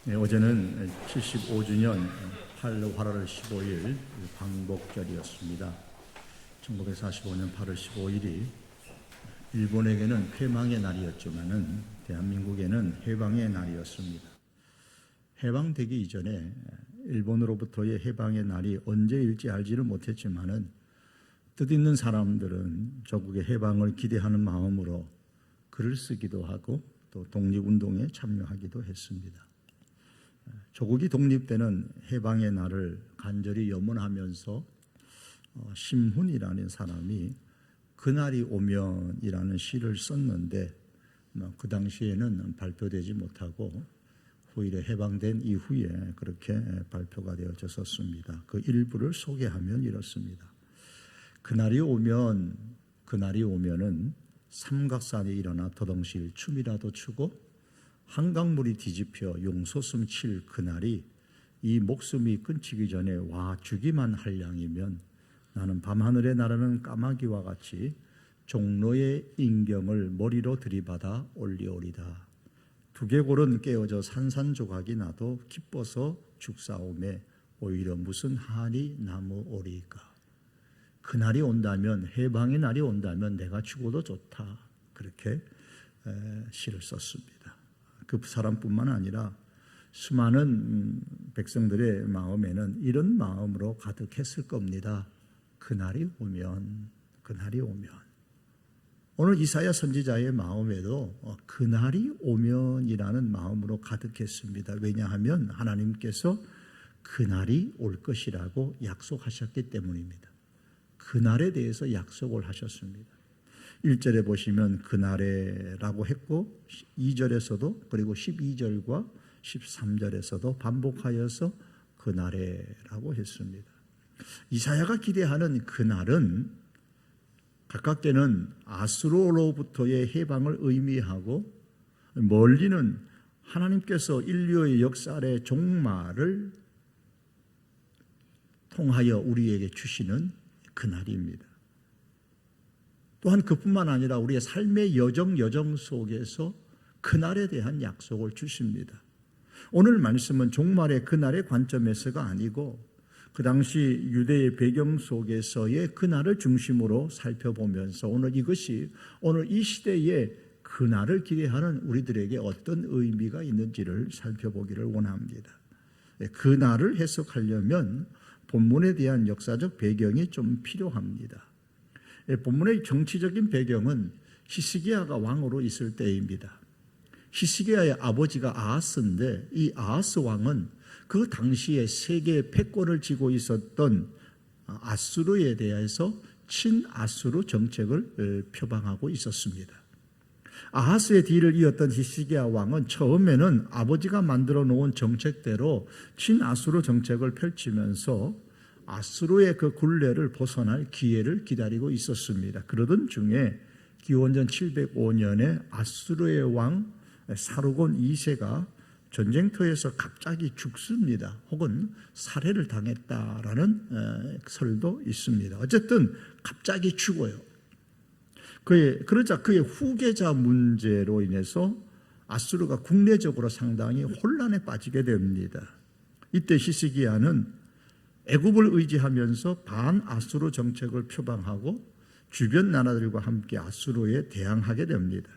네, 어제는 75주년 8월 8월 15일 광복절이었습니다. 1945년 8월 15일이 일본에게는 패망의 날이었지만은 대한민국에는 해방의 날이었습니다. 해방되기 이전에 일본으로부터의 해방의 날이 언제일지 알지를 못했지만은 뜻있는 사람들은 조국의 해방을 기대하는 마음으로 글을 쓰기도 하고 또 독립운동에 참여하기도 했습니다. 조국이 독립되는 해방의 날을 간절히 염원하면서 심훈이라는 사람이 그날이 오면이라는 시를 썼는데 그 당시에는 발표되지 못하고 오히려 해방된 이후에 그렇게 발표가 되어졌었습니다. 그 일부를 소개하면 이렇습니다. 그날이 오면은 삼각산이 일어나 더덩실 춤이라도 추고 한강물이 뒤집혀 용솟음 칠 그날이 이 목숨이 끊기기 전에 와 주기만 할 양이면 나는 밤하늘에 날아는 까마귀와 같이 종로의 인경을 머리로 들이받아 올리오리다. 두개골은 깨어져 산산조각이 나도 기뻐서 죽사오매 오히려 무슨 한이 남으오리까. 그날이 온다면, 해방의 날이 온다면 내가 죽어도 좋다. 그렇게 시를 썼습니다. 그 사람뿐만 아니라 수많은 백성들의 마음에는 이런 마음으로 가득했을 겁니다. 그날이 오면. 오늘 이사야 선지자의 마음에도 그날이 오면이라는 마음으로 가득했습니다. 왜냐하면 하나님께서 그날이 올 것이라고 약속하셨기 때문입니다. 그날에 대해서 약속을 하셨습니다. 1절에 보시면 그날에라고 했고 2절에서도 그리고 12절과 13절에서도 반복하여서 그날에라고 했습니다. 이사야가 기대하는 그날은 가깝게는 아수르로부터의 해방을 의미하고 멀리는 하나님께서 인류의 역사의 종말을 통하여 우리에게 주시는 그날입니다. 또한 그뿐만 아니라 우리의 삶의 여정 속에서 그날에 대한 약속을 주십니다. 오늘 말씀은 종말의 그날의 관점에서가 아니고 그 당시 유대의 배경 속에서의 그날을 중심으로 살펴보면서 오늘 이 시대에 그날을 기대하는 우리들에게 어떤 의미가 있는지를 살펴보기를 원합니다. 그날을 해석하려면 본문에 대한 역사적 배경이 좀 필요합니다. 본문의 정치적인 배경은 히스기야가 왕으로 있을 때입니다. 히스기야의 아버지가 아하스인데 이 아하스 왕은 그 당시에 세계의 패권을 쥐고 있었던 아수르에 대해서 친아수르 정책을 표방하고 있었습니다. 아하스의 뒤를 이었던 히스기야 왕은 처음에는 아버지가 만들어 놓은 정책대로 친아수르 정책을 펼치면서 아수르의 그 굴레를 벗어날 기회를 기다리고 있었습니다. 그러던 중에 기원전 705년에 아수르의 왕 사르곤 2세가 전쟁터에서 갑자기 죽습니다. 혹은 살해를 당했다라는 설도 있습니다. 어쨌든 갑자기 죽어요. 그러자 그의 후계자 문제로 인해서 아수르가 국내적으로 상당히 혼란에 빠지게 됩니다. 이때 히스기야는 애굽을 의지하면서 반아수르 정책을 표방하고 주변 나라들과 함께 아수르에 대항하게 됩니다.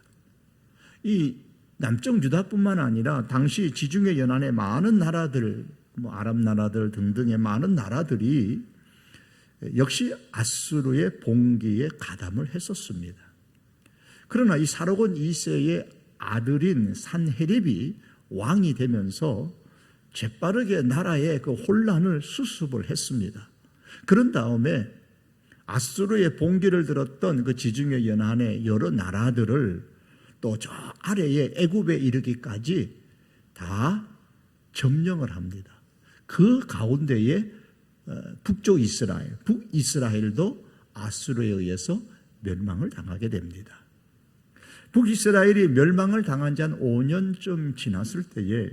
이 남쪽 유다뿐만 아니라 당시 지중해 연안의 많은 나라들, 아랍 나라들 등등의 많은 나라들이 역시 아수르의 봉기에 가담을 했었습니다. 그러나 이 사르곤 2세의 아들인 산헤립이 왕이 되면서 재빠르게 나라의 그 혼란을 수습을 했습니다. 그런 다음에 아수르의 봉기를 들었던 그 지중해 연안의 여러 나라들을 또 저 아래에 애굽에 이르기까지 다 점령을 합니다. 그 가운데에 북이스라엘도 아수르에 의해서 멸망을 당하게 됩니다. 북이스라엘이 멸망을 당한 지 한 5년쯤 지났을 때에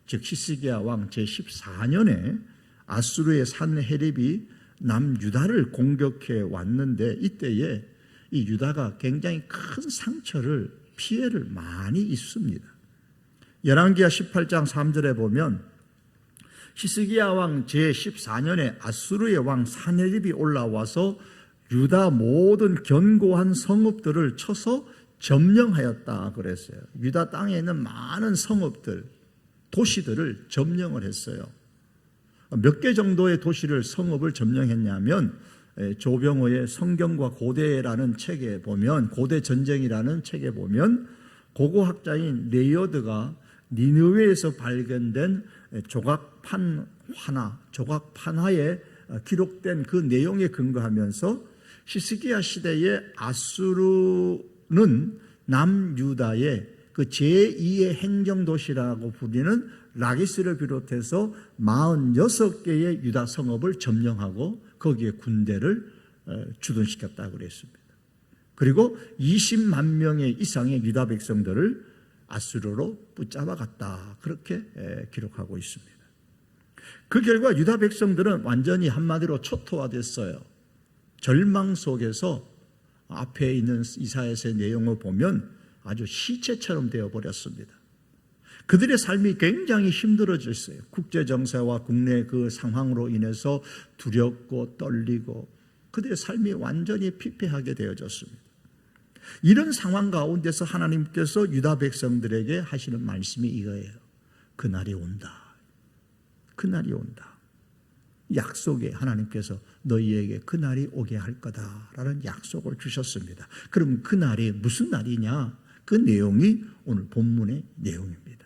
즉 히스기야 왕 제14년에 아수르의 산헤립이 남유다를 공격해 왔는데 이때에 이 유다가 굉장히 큰 상처를 피해를 많이 입습니다. 열왕기하 18장 3절에 보면 히스기야 왕 제14년에 아수르의 왕 사네립이 올라와서 유다 모든 견고한 성읍들을 쳐서 점령하였다 그랬어요. 유다 땅에 있는 많은 성읍들, 도시들을 점령을 했어요. 몇 개 정도의 도시를, 성읍을 점령했냐면 조병호의 성경과 고대라는 책에 보면, 고대 전쟁이라는 책에 보면 고고학자인 레이어드가 니느웨에서 발견된 조각판화에 기록된 그 내용에 근거하면서 히스기야 시대의 아수르는 남유다의 그 제2의 행정도시라고 부르는 라기스를 비롯해서 46개의 유다 성읍을 점령하고 거기에 군대를 주둔시켰다고 그랬습니다. 그리고 20만 명의 이상의 유다 백성들을 아수르로 붙잡아갔다, 그렇게 기록하고 있습니다. 그 결과 유다 백성들은 완전히 한마디로 초토화됐어요. 절망 속에서 앞에 있는 이사야서의 내용을 보면 아주 시체처럼 되어버렸습니다. 그들의 삶이 굉장히 힘들어졌어요. 국제정세와 국내 그 상황으로 인해서 두렵고 떨리고 그들의 삶이 완전히 피폐하게 되어졌습니다. 이런 상황 가운데서 하나님께서 유다 백성들에게 하시는 말씀이 이거예요. 그날이 온다. 그날이 온다. 약속에 하나님께서 너희에게 그날이 오게 할 거다라는 약속을 주셨습니다. 그럼 그날이 무슨 날이냐? 그 내용이 오늘 본문의 내용입니다.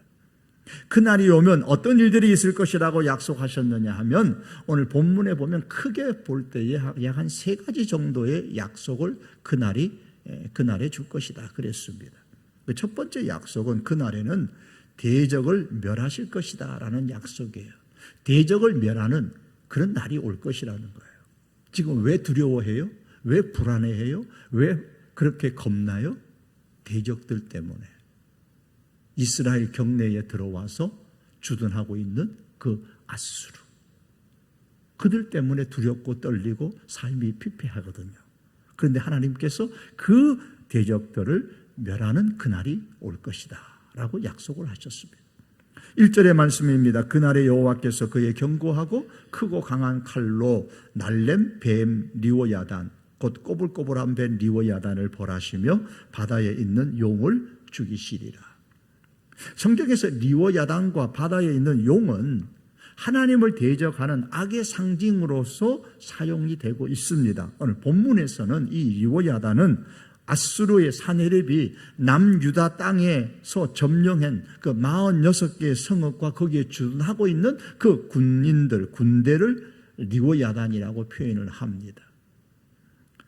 그날이 오면 어떤 일들이 있을 것이라고 약속하셨느냐 하면 오늘 본문에 보면 크게 볼 때에 약 한 3가지 정도의 약속을 그날에 줄 것이다 그랬습니다. 첫 번째 약속은 그날에는 대적을 멸하실 것이다 라는 약속이에요. 대적을 멸하는 그런 날이 올 것이라는 거예요. 지금 왜 두려워해요? 왜 불안해해요? 왜 그렇게 겁나요? 대적들 때문에. 이스라엘 경내에 들어와서 주둔하고 있는 그 아수르. 그들 때문에 두렵고 떨리고 삶이 피폐하거든요. 그런데 하나님께서 그 대적들을 멸하는 그날이 올 것이다 라고 약속을 하셨습니다. 1절의 말씀입니다. 그날에 여호와께서 그의 견고하고 크고 강한 칼로 날렘 뱀 리워야단, 곧 꼬불꼬불한 뱀 리워야단을 벌하시며 바다에 있는 용을 죽이시리라. 성경에서 리워야단과 바다에 있는 용은 하나님을 대적하는 악의 상징으로서 사용이 되고 있습니다. 오늘 본문에서는 이 리워야단은 아수르의 사네립이 남유다 땅에서 점령한 그 46개의 성읍과 거기에 주둔하고 있는 그 군대를 리워야단이라고 표현을 합니다.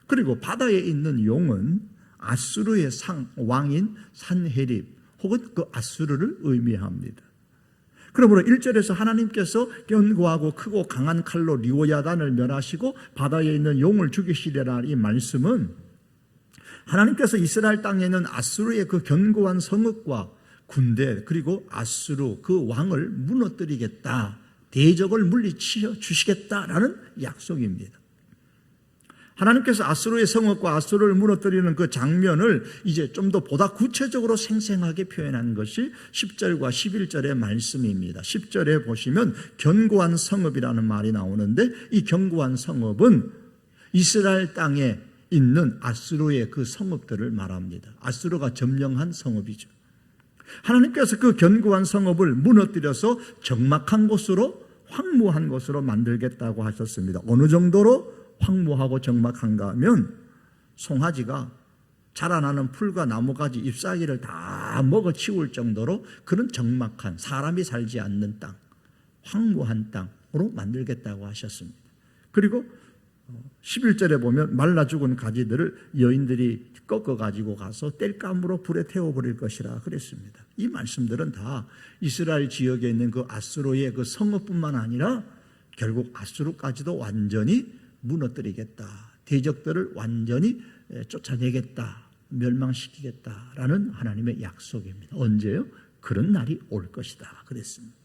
그리고 바다에 있는 용은 아수르의 왕인 산헤립 혹은 그 아수르를 의미합니다. 그러므로 1절에서 하나님께서 견고하고 크고 강한 칼로 리워야단을 멸하시고 바다에 있는 용을 죽이시리라는 이 말씀은 하나님께서 이스라엘 땅에 있는 아수르의 그 견고한 성읍과 군대 그리고 아수르 그 왕을 무너뜨리겠다, 대적을 물리쳐 주시겠다라는 약속입니다. 하나님께서 아수르의 성읍과 아수르를 무너뜨리는 그 장면을 이제 좀 더 보다 구체적으로 생생하게 표현한 것이 10절과 11절의 말씀입니다. 10절에 보시면 견고한 성읍이라는 말이 나오는데 이 견고한 성읍은 이스라엘 땅에 있는 아수르의 그 성읍들을 말합니다. 아수르가 점령한 성읍이죠. 하나님께서 그 견고한 성읍을 무너뜨려서 적막한 곳으로, 황무한 곳으로 만들겠다고 하셨습니다. 어느 정도로 황무하고 적막한가 하면 송아지가 자라나는 풀과 나무가지 잎사귀를 다 먹어치울 정도로 그런 적막한, 사람이 살지 않는 땅, 황무한 땅으로 만들겠다고 하셨습니다. 그리고 11절에 보면 말라 죽은 가지들을 여인들이 꺾어가지고 가서 땔감으로 불에 태워버릴 것이라 그랬습니다. 이 말씀들은 다 이스라엘 지역에 있는 그 아수르의 그 성읍뿐만 아니라 결국 아수르까지도 완전히 무너뜨리겠다, 대적들을 완전히 쫓아내겠다, 멸망시키겠다라는 하나님의 약속입니다. 언제요? 그런 날이 올 것이다 그랬습니다.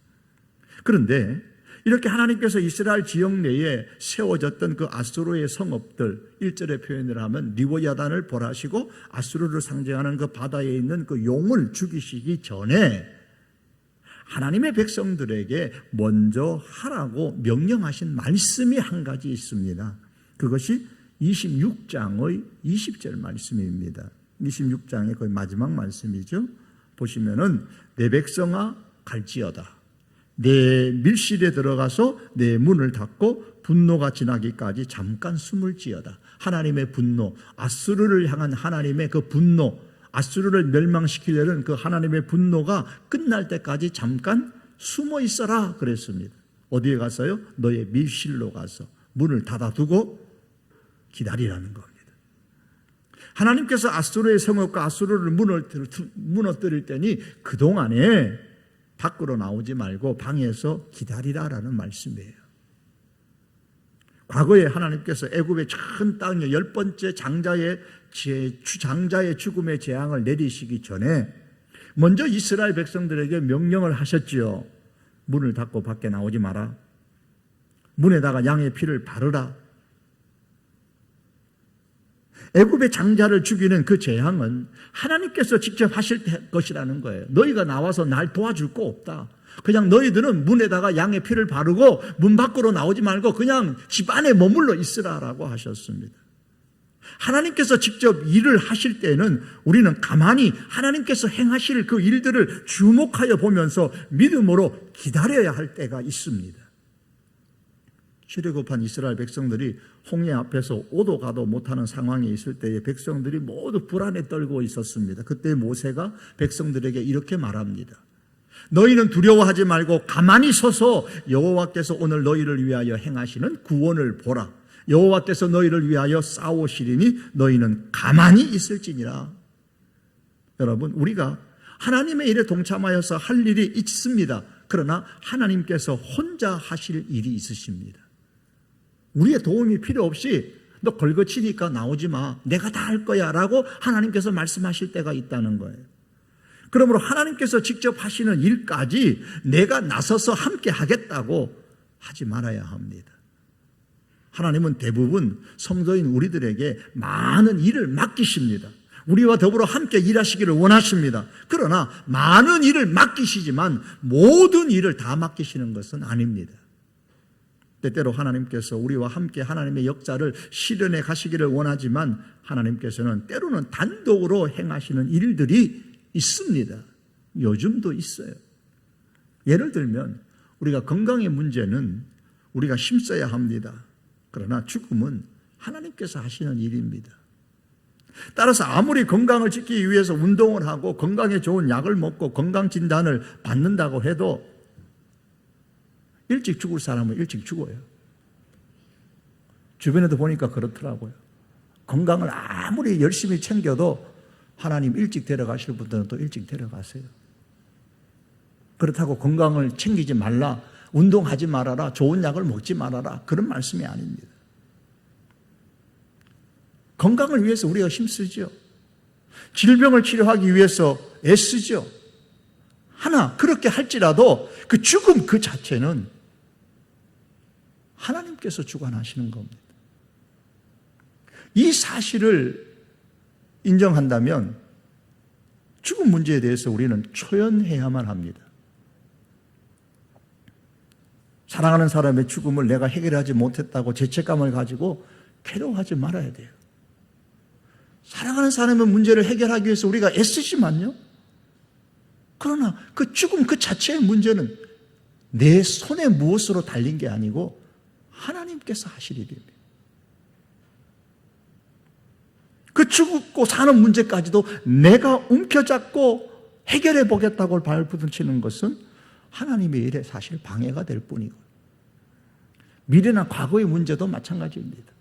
그런데 이렇게 하나님께서 이스라엘 지역 내에 세워졌던 그 아수르의 성읍들, 1절의 표현을 하면 리워야단을 벌하시고 아수르를 상징하는 그 바다에 있는 그 용을 죽이시기 전에 하나님의 백성들에게 먼저 하라고 명령하신 말씀이 한 가지 있습니다. 그것이 26장의 20절 말씀입니다. 26장의 거의 마지막 말씀이죠. 보시면은 내 백성아 갈지어다. 내 밀실에 들어가서 내 문을 닫고 분노가 지나기까지 잠깐 숨을 지어다. 하나님의 분노, 아수르를 향한 하나님의 그 분노, 아수르를 멸망시키려는 그 하나님의 분노가 끝날 때까지 잠깐 숨어 있어라 그랬습니다. 어디에 가서요? 너의 밀실로 가서 문을 닫아두고 기다리라는 겁니다. 하나님께서 아수르의 성읍과 아수르를 무너뜨릴 때니 그동안에 밖으로 나오지 말고 방에서 기다리라라는 말씀이에요. 과거에 하나님께서 애굽의 큰 땅에 10번째 장자의 죽음의 재앙을 내리시기 전에 먼저 이스라엘 백성들에게 명령을 하셨지요. 문을 닫고 밖에 나오지 마라. 문에다가 양의 피를 바르라. 애굽의 장자를 죽이는 그 재앙은 하나님께서 직접 하실 것이라는 거예요. 너희가 나와서 날 도와줄 거 없다. 그냥 너희들은 문에다가 양의 피를 바르고 문 밖으로 나오지 말고 그냥 집 안에 머물러 있으라라고 하셨습니다. 하나님께서 직접 일을 하실 때는 우리는 가만히 하나님께서 행하실 그 일들을 주목하여 보면서 믿음으로 기다려야 할 때가 있습니다. 출애굽한 이스라엘 백성들이 홍해 앞에서 오도 가도 못하는 상황에 있을 때에 백성들이 모두 불안에 떨고 있었습니다. 그때 모세가 백성들에게 이렇게 말합니다. 너희는 두려워하지 말고 가만히 서서 여호와께서 오늘 너희를 위하여 행하시는 구원을 보라. 여호와께서 너희를 위하여 싸우시리니 너희는 가만히 있을지니라. 여러분, 우리가 하나님의 일에 동참하여서 할 일이 있습니다. 그러나 하나님께서 혼자 하실 일이 있으십니다. 우리의 도움이 필요 없이 너 걸거치니까 나오지 마. 내가 다 할 거야 라고 하나님께서 말씀하실 때가 있다는 거예요. 그러므로 하나님께서 직접 하시는 일까지 내가 나서서 함께 하겠다고 하지 말아야 합니다. 하나님은 대부분 성도인 우리들에게 많은 일을 맡기십니다. 우리와 더불어 함께 일하시기를 원하십니다. 그러나 많은 일을 맡기시지만 모든 일을 다 맡기시는 것은 아닙니다. 때때로 하나님께서 우리와 함께 하나님의 역사를 실현해 가시기를 원하지만 하나님께서는 때로는 단독으로 행하시는 일들이 있습니다. 요즘도 있어요. 예를 들면 우리가 건강의 문제는 우리가 힘써야 합니다. 그러나 죽음은 하나님께서 하시는 일입니다. 따라서 아무리 건강을 지키기 위해서 운동을 하고 건강에 좋은 약을 먹고 건강 진단을 받는다고 해도 일찍 죽을 사람은 일찍 죽어요. 주변에도 보니까 그렇더라고요. 건강을 아무리 열심히 챙겨도 하나님 일찍 데려가실 분들은 또 일찍 데려가세요. 그렇다고 건강을 챙기지 말라, 운동하지 말아라, 좋은 약을 먹지 말아라, 그런 말씀이 아닙니다. 건강을 위해서 우리가 힘쓰죠. 질병을 치료하기 위해서 애쓰죠. 하나 그렇게 할지라도 그 죽음 그 자체는 하나님께서 주관하시는 겁니다. 이 사실을 인정한다면 죽음 문제에 대해서 우리는 초연해야만 합니다. 사랑하는 사람의 죽음을 내가 해결하지 못했다고 죄책감을 가지고 괴로워하지 말아야 돼요. 사랑하는 사람의 문제를 해결하기 위해서 우리가 애쓰지만요. 그러나 그 죽음 그 자체의 문제는 내 손에 무엇으로 달린 게 아니고 하나님께서 하실 일입니다. 그 죽고 사는 문제까지도 내가 움켜잡고 해결해 보겠다고 발부딪히는 것은 하나님의 일에 사실 방해가 될 뿐이고, 미래나 과거의 문제도 마찬가지입니다.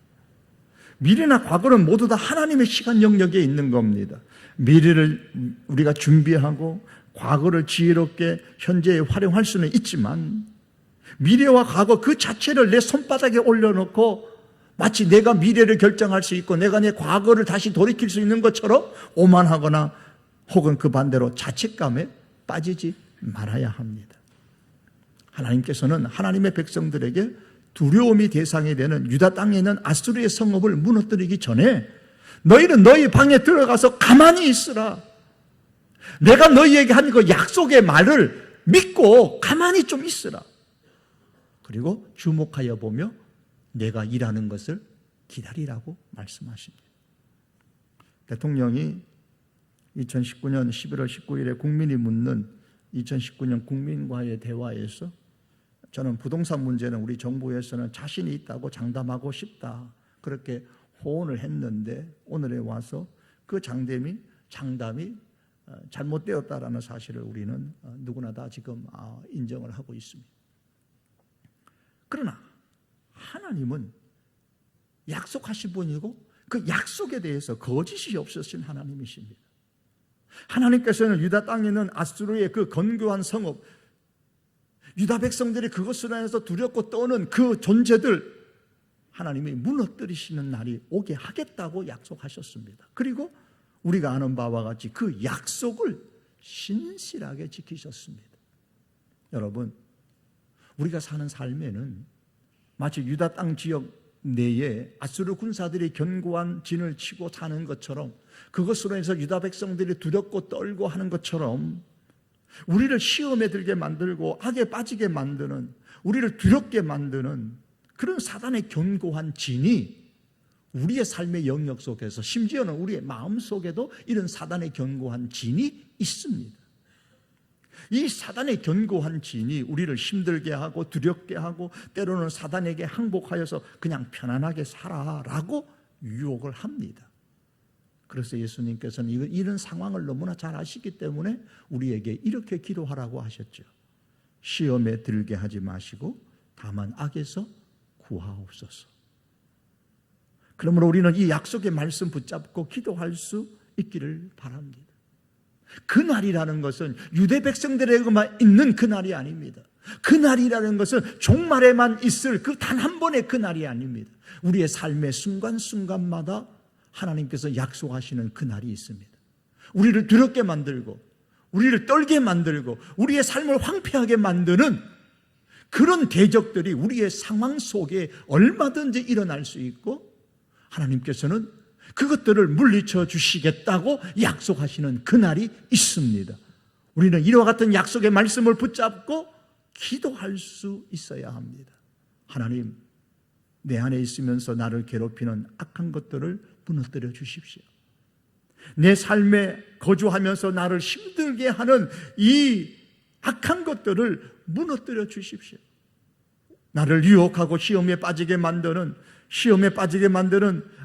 미래나 과거는 모두 다 하나님의 시간 영역에 있는 겁니다. 미래를 우리가 준비하고 과거를 지혜롭게 현재에 활용할 수는 있지만 미래와 과거 그 자체를 내 손바닥에 올려놓고 마치 내가 미래를 결정할 수 있고 내가 내 과거를 다시 돌이킬 수 있는 것처럼 오만하거나 혹은 그 반대로 자책감에 빠지지 말아야 합니다. 하나님께서는 하나님의 백성들에게 두려움이 대상이 되는 유다 땅에 있는 아수르의 성읍을 무너뜨리기 전에 너희는 너희 방에 들어가서 가만히 있으라. 내가 너희에게 한 그 약속의 말을 믿고 가만히 좀 있으라. 그리고 주목하여 보며 내가 일하는 것을 기다리라고 말씀하십니다. 대통령이 2019년 11월 19일에 국민이 묻는 2019년 국민과의 대화에서 저는 부동산 문제는 우리 정부에서는 자신이 있다고 장담하고 싶다, 그렇게 호언을 했는데 오늘에 와서 그 장담이 잘못되었다라는 사실을 우리는 누구나 다 지금 인정을 하고 있습니다. 그러나 하나님은 약속하신 분이고 그 약속에 대해서 거짓이 없으신 하나님이십니다. 하나님께서는 유다 땅에 있는 아수르의 그 건교한 성읍, 유다 백성들이 그것으로 인해서 두렵고 떠는 그 존재들, 하나님이 무너뜨리시는 날이 오게 하겠다고 약속하셨습니다. 그리고 우리가 아는 바와 같이 그 약속을 신실하게 지키셨습니다. 여러분, 우리가 사는 삶에는 마치 유다 땅 지역 내에 아수르 군사들이 견고한 진을 치고 사는 것처럼, 그것으로 해서 유다 백성들이 두렵고 떨고 하는 것처럼 우리를 시험에 들게 만들고 악에 빠지게 만드는, 우리를 두렵게 만드는 그런 사단의 견고한 진이 우리의 삶의 영역 속에서, 심지어는 우리의 마음 속에도 이런 사단의 견고한 진이 있습니다. 이 사단의 견고한 진이 우리를 힘들게 하고 두렵게 하고 때로는 사단에게 항복하여서 그냥 편안하게 살아라고 유혹을 합니다. 그래서 예수님께서는 이런 상황을 너무나 잘 아시기 때문에 우리에게 이렇게 기도하라고 하셨죠. 시험에 들게 하지 마시고 다만 악에서 구하옵소서. 그러므로 우리는 이 약속의 말씀 붙잡고 기도할 수 있기를 바랍니다. 그날이라는 것은 유대 백성들에게만 있는 그날이 아닙니다. 그날이라는 것은 종말에만 있을 그 단 한 번의 그날이 아닙니다. 우리의 삶의 순간순간마다 하나님께서 약속하시는 그날이 있습니다. 우리를 두렵게 만들고 우리를 떨게 만들고 우리의 삶을 황폐하게 만드는 그런 대적들이 우리의 상황 속에 얼마든지 일어날 수 있고, 하나님께서는 그것들을 물리쳐 주시겠다고 약속하시는 그날이 있습니다. 우리는 이와 같은 약속의 말씀을 붙잡고 기도할 수 있어야 합니다. 하나님, 내 안에 있으면서 나를 괴롭히는 악한 것들을 무너뜨려 주십시오. 내 삶에 거주하면서 나를 힘들게 하는 이 악한 것들을 무너뜨려 주십시오. 나를 유혹하고 시험에 빠지게 만드는,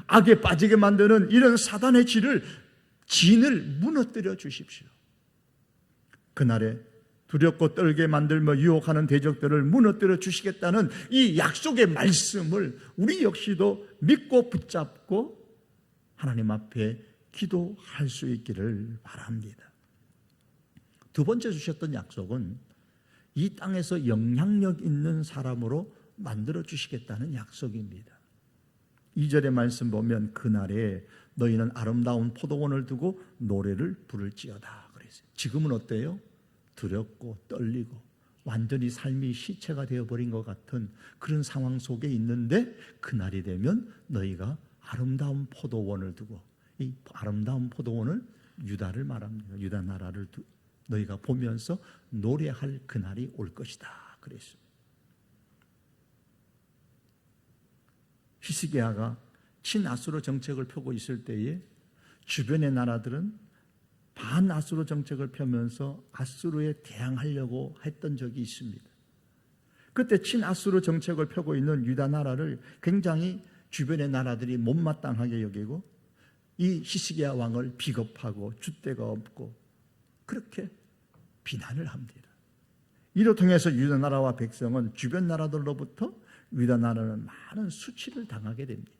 악에 빠지게 만드는 이런 사단의 진을 무너뜨려 주십시오. 그날에 두렵고 떨게 만들며 유혹하는 대적들을 무너뜨려 주시겠다는 이 약속의 말씀을 우리 역시도 믿고 붙잡고 하나님 앞에 기도할 수 있기를 바랍니다. 두 번째 주셨던 약속은 이 땅에서 영향력 있는 사람으로 만들어 주시겠다는 약속입니다. 2절의 말씀 보면 그날에 너희는 아름다운 포도원을 두고 노래를 부를지어다 그랬어요. 지금은 어때요? 두렵고 떨리고 완전히 삶이 시체가 되어버린 것 같은 그런 상황 속에 있는데, 그날이 되면 너희가 아름다운 포도원을 두고, 이 아름다운 포도원을 유다를 말합니다. 유다 나라를 너희가 보면서 노래할 그날이 올 것이다 그랬어요. 히스기야가 친아수르 정책을 펴고 있을 때에 주변의 나라들은 반아수르 정책을 펴면서 아수르에 대항하려고 했던 적이 있습니다. 그때 친아수르 정책을 펴고 있는 유다 나라를 굉장히 주변의 나라들이 못마땅하게 여기고 이 히스기야 왕을 비겁하고 줏대가 없고 그렇게 비난을 합니다. 이로 통해서 유다 나라와 백성은 주변 나라들로부터 유다 나라는 많은 수치를 당하게 됩니다.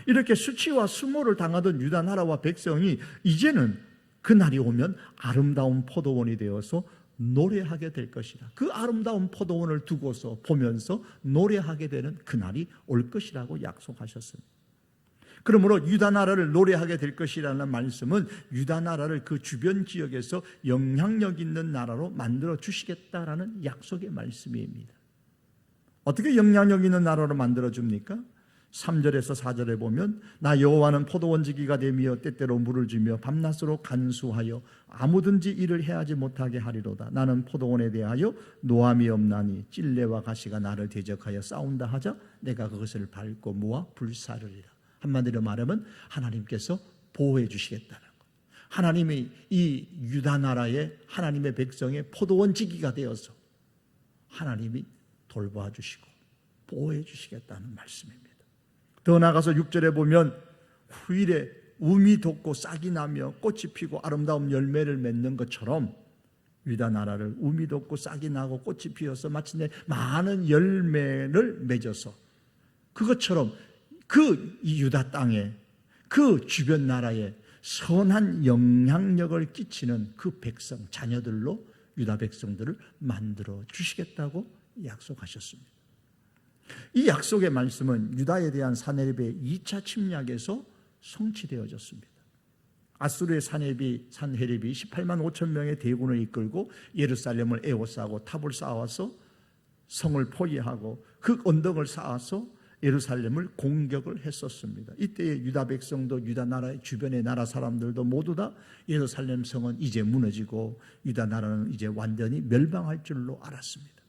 이렇게 수치와 수모를 당하던 유다 나라와 백성이 이제는 그날이 오면 아름다운 포도원이 되어서 노래하게 될 것이다. 그 아름다운 포도원을 두고서 보면서 노래하게 되는 그날이 올 것이라고 약속하셨습니다. 그러므로 유다 나라를 노래하게 될 것이라는 말씀은 유다 나라를 그 주변 지역에서 영향력 있는 나라로 만들어 주시겠다라는 약속의 말씀입니다. 어떻게 영향력 있는 나라로 만들어 줍니까? 3절에서 4절에 보면 나 여호와는 포도원지기가 되며 때때로 물을 주며 밤낮으로 간수하여 아무든지 일을 해하지 못하게 하리로다. 나는 포도원에 대하여 노함이 없나니 찔레와 가시가 나를 대적하여 싸운다 하자 내가 그것을 밟고 모아 불사르리라. 한마디로 말하면 하나님께서 보호해 주시겠다는 것. 하나님이 이 유다 나라의 하나님의 백성의 포도원지기가 되어서 하나님이 돌봐 주시고 보호해 주시겠다는 말씀입니다. 더 나아가서 6절에 보면 후일에 우미 돋고 싹이 나며 꽃이 피고 아름다운 열매를 맺는 것처럼 유다 나라를 우미 돋고 싹이 나고 꽃이 피어서 마침내 많은 열매를 맺어서 그것처럼 그 유다 땅에 그 주변 나라에 선한 영향력을 끼치는 그 백성, 자녀들로 유다 백성들을 만들어 주시겠다고 약속하셨습니다. 이 약속의 말씀은 유다에 대한 사내립의 2차 침략에서 성취되어졌습니다. 아수르의 산헤립이 18만 5천 명의 대군을 이끌고 예루살렘을 에워싸고 탑을 쌓아서 성을 포위하고 그 언덕을 쌓아서 예루살렘을 공격을 했었습니다. 이때의 유다 백성도 유다 나라의 주변의 나라 사람들도 모두 다 예루살렘 성은 이제 무너지고 유다 나라는 이제 완전히 멸망할 줄로 알았습니다.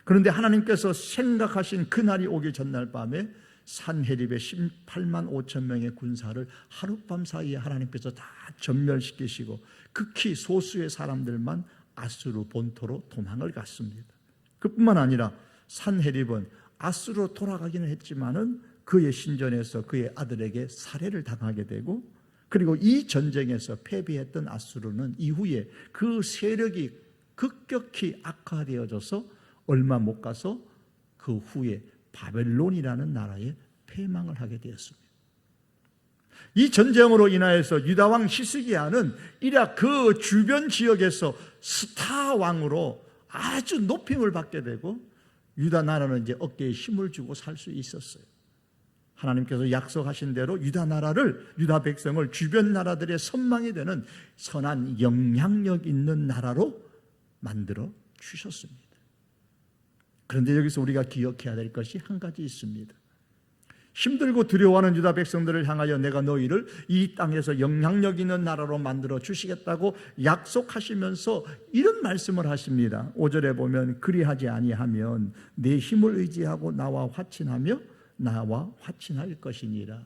그런데 하나님께서 생각하신 그날이 오기 전날 밤에 산헤립의 18만 5천 명의 군사를 하룻밤 사이에 하나님께서 다 전멸시키시고 극히 소수의 사람들만 아수르 본토로 도망을 갔습니다. 그뿐만 아니라 산헤립은 아수르로 돌아가기는 했지만은 그의 신전에서 그의 아들에게 살해를 당하게 되고 그리고 이 전쟁에서 패배했던 아수르는 이후에 그 세력이 급격히 악화되어져서 얼마 못 가서 그 후에 바벨론이라는 나라에 패망을 하게 되었습니다. 이 전쟁으로 인하여서 유다 왕 히스기야는 이라 그 주변 지역에서 스타 왕으로 아주 높임을 받게 되고 유다 나라는 이제 어깨에 힘을 주고 살 수 있었어요. 하나님께서 약속하신 대로 유다 나라를, 유다 백성을 주변 나라들의 선망이 되는 선한 영향력 있는 나라로 만들어 주셨습니다. 그런데 여기서 우리가 기억해야 될 것이 한 가지 있습니다. 힘들고 두려워하는 유다 백성들을 향하여 내가 너희를 이 땅에서 영향력 있는 나라로 만들어 주시겠다고 약속하시면서 이런 말씀을 하십니다. 5절에 보면 그리하지 아니하면 내 힘을 의지하고 나와 화친하며 나와 화친할 것이니라.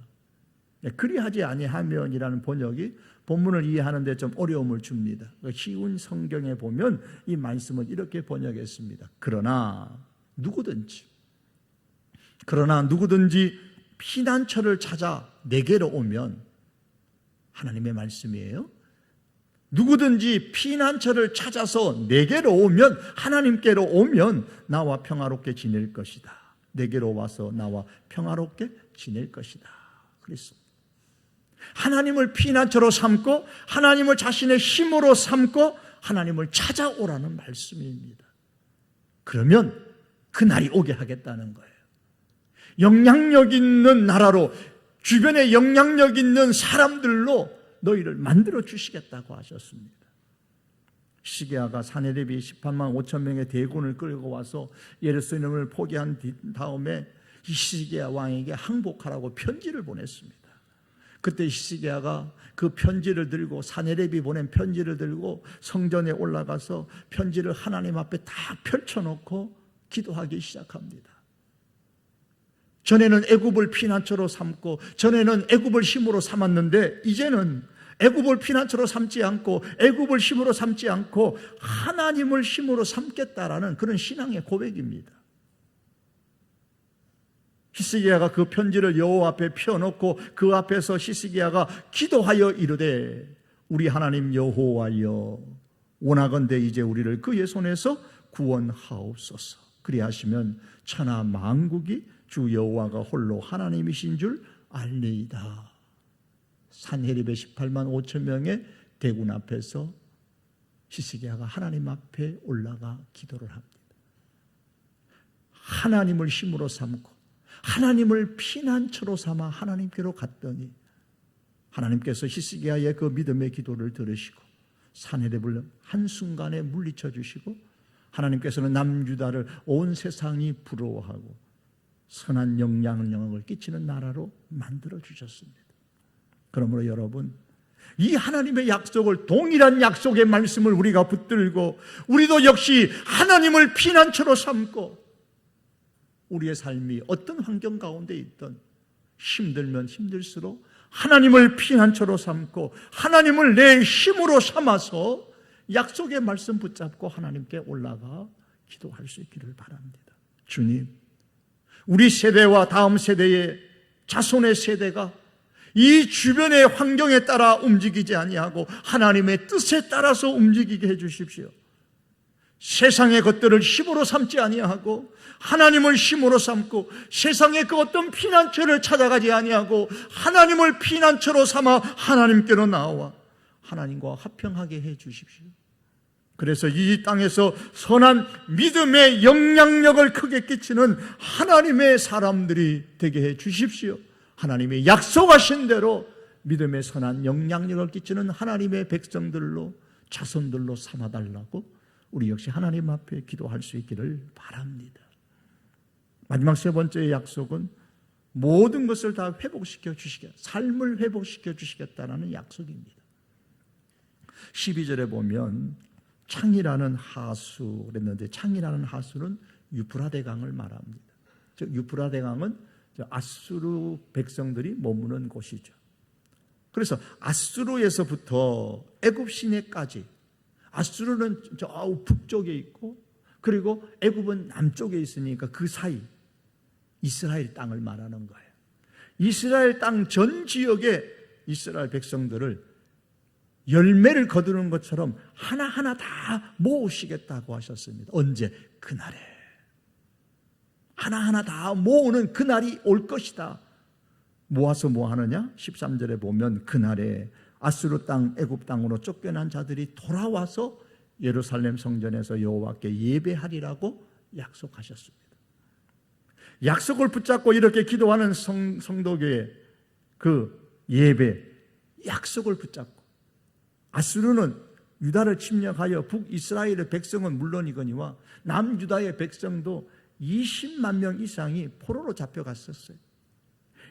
그리하지 아니하면이라는 번역이 본문을 이해하는 데 좀 어려움을 줍니다. 쉬운 성경에 보면 이 말씀은 이렇게 번역했습니다. 그러나 누구든지 피난처를 찾아 내게로 오면, 하나님의 말씀이에요. 누구든지 피난처를 찾아서 내게로 오면, 하나님께로 오면 나와 평화롭게 지낼 것이다. 내게로 와서 나와 평화롭게 지낼 것이다. 그랬습니다. 하나님을 피난처로 삼고 하나님을 자신의 힘으로 삼고 하나님을 찾아오라는 말씀입니다. 그러면 그날이 오게 하겠다는 거예요. 영향력 있는 나라로, 주변에 영향력 있는 사람들로 너희를 만들어 주시겠다고 하셨습니다. 히스기야가 산헤립이 18만 5천 명의 대군을 끌고 와서 예루살렘을 포기한 다음에 히스기야 왕에게 항복하라고 편지를 보냈습니다. 그때 히스기야가 그 편지를 들고, 산헤립이 보낸 편지를 들고 성전에 올라가서 편지를 하나님 앞에 다 펼쳐놓고 기도하기 시작합니다. 전에는 애굽을 피난처로 삼고, 전에는 애굽을 힘으로 삼았는데 이제는 애굽을 피난처로 삼지 않고, 애굽을 힘으로 삼지 않고 하나님을 힘으로 삼겠다라는 그런 신앙의 고백입니다. 히스기야가 그 편지를 여호와 앞에 펴놓고 그 앞에서 히스기야가 기도하여 이르되, 우리 하나님 여호와여, 원하건대 이제 우리를 그의 손에서 구원하옵소서. 그리하시면 천하 만국이 주 여호와가 홀로 하나님이신 줄 알리이다. 산헤립의 18만 5천 명의 대군 앞에서 히스기야가 하나님 앞에 올라가 기도를 합니다. 하나님을 힘으로 삼고 하나님을 피난처로 삼아 하나님께로 갔더니 하나님께서 히스기야의 그 믿음의 기도를 들으시고 산헤립을 한순간에 물리쳐 주시고, 하나님께서는 남유다를 온 세상이 부러워하고 선한 영향력을 끼치는 나라로 만들어 주셨습니다. 그러므로 여러분, 이 하나님의 약속을, 동일한 약속의 말씀을 우리가 붙들고 우리도 역시 하나님을 피난처로 삼고 우리의 삶이 어떤 환경 가운데 있든 힘들면 힘들수록 하나님을 피난처로 삼고 하나님을 내 힘으로 삼아서 약속의 말씀 붙잡고 하나님께 올라가 기도할 수 있기를 바랍니다. 주님, 우리 세대와 다음 세대의 자손의 세대가 이 주변의 환경에 따라 움직이지 아니하고 하나님의 뜻에 따라서 움직이게 해주십시오. 세상의 것들을 힘으로 삼지 아니하고 하나님을 힘으로 삼고 세상의 그 어떤 피난처를 찾아가지 아니하고 하나님을 피난처로 삼아 하나님께로 나와 하나님과 화평하게 해주십시오. 그래서 이 땅에서 선한 믿음의 영향력을 크게 끼치는 하나님의 사람들이 되게 해주십시오. 하나님이 약속하신 대로 믿음의 선한 영향력을 끼치는 하나님의 백성들로 자손들로 삼아달라고 우리 역시 하나님 앞에 기도할 수 있기를 바랍니다. 마지막 세 번째 약속은 모든 것을 다 회복시켜 주시겠다, 삶을 회복시켜 주시겠다는 약속입니다. 12절에 보면 창이라는 하수 그랬는데, 창이라는 하수는 유프라데 강을 말합니다. 즉 유프라데 강은 아수르 백성들이 머무는 곳이죠. 그래서 아수르에서부터 애굽 시내까지, 아수르는 저 북쪽에 있고 그리고 애굽은 남쪽에 있으니까 그 사이 이스라엘 땅을 말하는 거예요. 이스라엘 땅 전 지역에 이스라엘 백성들을 열매를 거두는 것처럼 하나하나 다 모으시겠다고 하셨습니다. 언제? 그날에. 하나하나 다 모으는 그날이 올 것이다. 모아서 뭐 하느냐? 13절에 보면 그날에 아수르 땅, 애굽 땅으로 쫓겨난 자들이 돌아와서 예루살렘 성전에서 여호와께 예배하리라고 약속하셨습니다. 약속을 붙잡고 이렇게 기도하는 성도교의 그 예배, 약속을 붙잡고, 아수르는 유다를 침략하여 북이스라엘의 백성은 물론이거니와 남유다의 백성도 20만 명 이상이 포로로 잡혀갔었어요.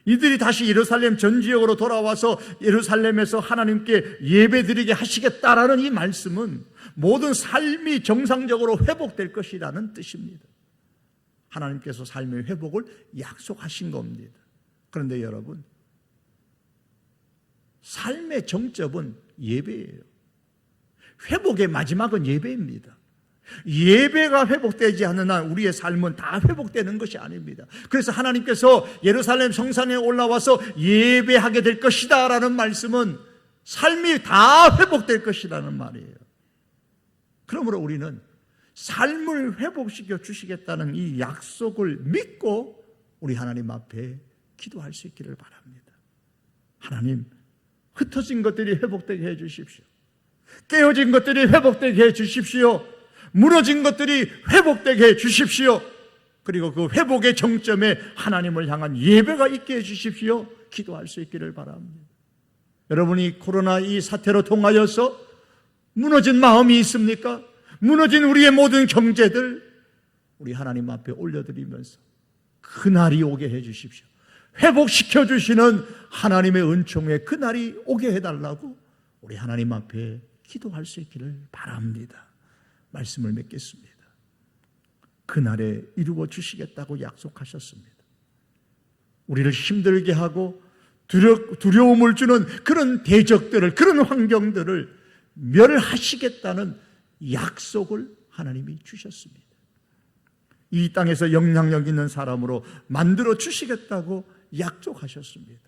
이들이 다시 예루살렘 전 지역으로 돌아와서 예루살렘에서 하나님께 예배드리게 하시겠다라는 이 말씀은 모든 삶이 정상적으로 회복될 것이라는 뜻입니다. 하나님께서 삶의 회복을 약속하신 겁니다. 그런데 여러분, 삶의 정점은 예배예요. 회복의 마지막은 예배입니다. 예배가 회복되지 않는 한 우리의 삶은 다 회복되는 것이 아닙니다. 그래서 하나님께서 예루살렘 성산에 올라와서 예배하게 될 것이다 라는 말씀은 삶이 다 회복될 것이라는 말이에요. 그러므로 우리는 삶을 회복시켜 주시겠다는 이 약속을 믿고 우리 하나님 앞에 기도할 수 있기를 바랍니다. 하나님, 흩어진 것들이 회복되게 해 주십시오. 깨어진 것들이 회복되게 해 주십시오. 무너진 것들이 회복되게 해 주십시오. 그리고 그 회복의 정점에 하나님을 향한 예배가 있게 해 주십시오. 기도할 수 있기를 바랍니다. 여러분이 코로나 이 사태로 통하여서 무너진 마음이 있습니까? 무너진 우리의 모든 경제들 우리 하나님 앞에 올려드리면서 그날이 오게 해 주십시오. 회복시켜 주시는 하나님의 은총의 그날이 오게 해달라고 우리 하나님 앞에 기도할 수 있기를 바랍니다. 말씀을 맺겠습니다. 그날에 이루어 주시겠다고 약속하셨습니다. 우리를 힘들게 하고 두려움을 주는 그런 대적들을, 그런 환경들을 멸하시겠다는 약속을 하나님이 주셨습니다. 이 땅에서 영향력 있는 사람으로 만들어 주시겠다고 약속하셨습니다.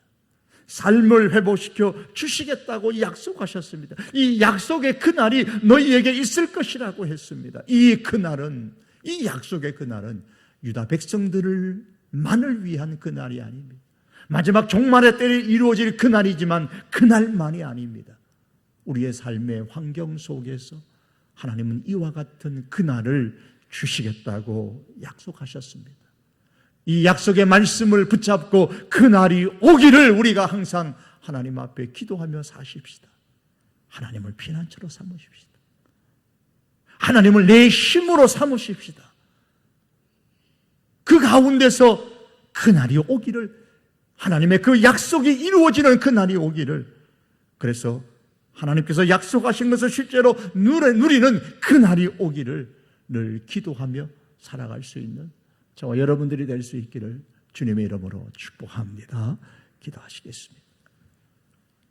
삶을 회복시켜 주시겠다고 약속하셨습니다. 이 약속의 그날이 너희에게 있을 것이라고 했습니다. 이 그날은, 이 약속의 그날은 유다 백성들만을 위한 그날이 아닙니다. 마지막 종말의 때에 이루어질 그날이지만 그날만이 아닙니다. 우리의 삶의 환경 속에서 하나님은 이와 같은 그날을 주시겠다고 약속하셨습니다. 이 약속의 말씀을 붙잡고 그날이 오기를 우리가 항상 하나님 앞에 기도하며 사십시다. 하나님을 피난처로 삼으십시다. 하나님을 내 힘으로 삼으십시다. 그 가운데서 그날이 오기를, 하나님의 그 약속이 이루어지는 그날이 오기를, 그래서 하나님께서 약속하신 것을 실제로 누리는 그날이 오기를 늘 기도하며 살아갈 수 있는 저와 여러분들이 될 수 있기를 주님의 이름으로 축복합니다. 기도하시겠습니다.